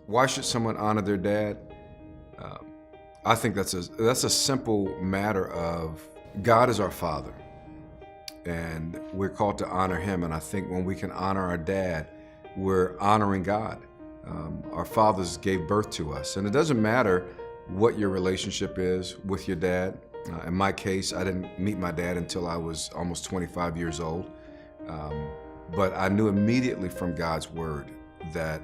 Why should someone honor their dad? Uh, I think that's a simple matter of God is our Father, and we're called to honor Him. And I think when we can honor our dad, we're honoring God. Our fathers gave birth to us, and it doesn't matter what your relationship is with your dad. In my case, I didn't meet my dad until I was almost 25 years old, but I knew immediately from God's Word that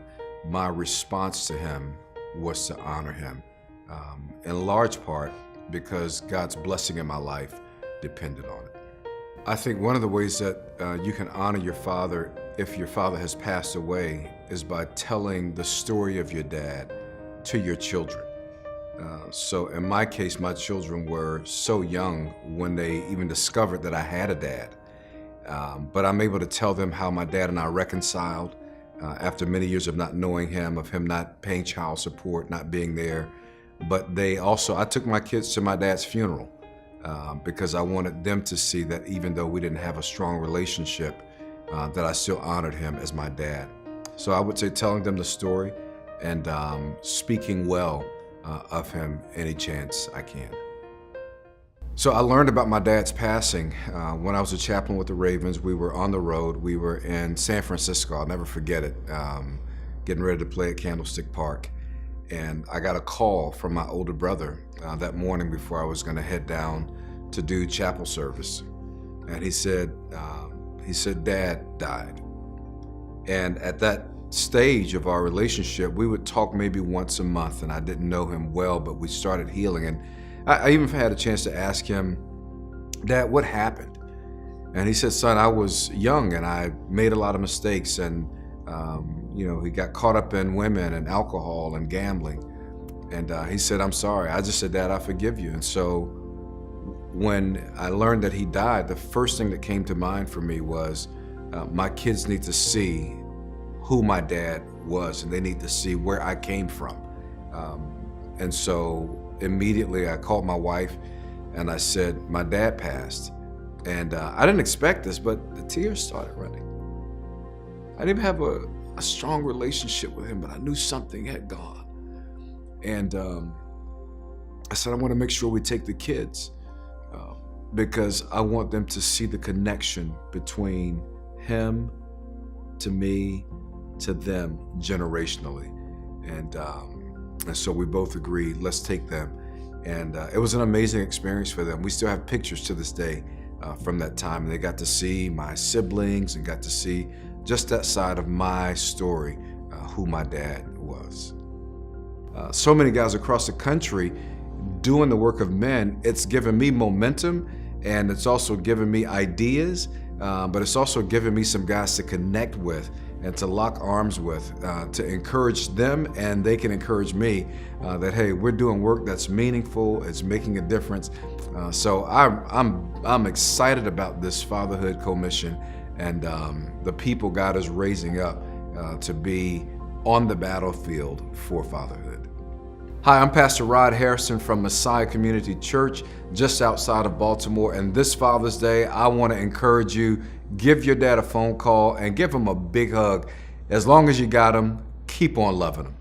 my response to him was to honor him, in large part because God's blessing in my life depended on it. I think one of the ways that you can honor your father if your father has passed away is by telling the story of your dad to your children. So in my case, my children were so young when they even discovered that I had a dad. But I'm able to tell them how my dad and I reconciled after many years of not knowing him, of him not paying child support, not being there. But I took my kids to my dad's funeral because I wanted them to see that even though we didn't have a strong relationship, that I still honored him as my dad. So I would say telling them the story and speaking well of him any chance I can. So I learned about my dad's passing when I was a chaplain with the Ravens. We were on the road. We were in San Francisco. I'll never forget it, getting ready to play at Candlestick Park. And I got a call from my older brother that morning before I was going to head down to do chapel service. And he said, Dad died. And at that stage of our relationship, we would talk maybe once a month, and I didn't know him well, but we started healing. And I even had a chance to ask him, Dad, what happened? And he said, son, I was young and I made a lot of mistakes, and he got caught up in women and alcohol and gambling. And he said, I'm sorry. I just said, Dad, I forgive you. And so when I learned that he died, the first thing that came to mind for me was my kids need to see who my dad was, and they need to see where I came from. And so immediately I called my wife and I said, my dad passed. And I didn't expect this, but the tears started running. I didn't even have a strong relationship with him, but I knew something had gone. And I said, I want to make sure we take the kids because I want them to see the connection between him to me to them generationally. And so we both agreed, let's take them. And it was an amazing experience for them. We still have pictures to this day from that time. And they got to see my siblings and got to see just that side of my story, who my dad was. So many guys across the country doing the work of men, it's given me momentum, and it's also given me ideas, but it's also given me some guys to connect with and to lock arms with, to encourage them, and they can encourage me that, hey, we're doing work that's meaningful, it's making a difference. So I'm excited about this Fatherhood Commission and the people God is raising up to be on the battlefield for fatherhood. Hi, I'm Pastor Rod Hairston from Messiah Community Church, just outside of Baltimore. And this Father's Day, I want to encourage you, give your dad a phone call and give him a big hug. As long as you got him, keep on loving him.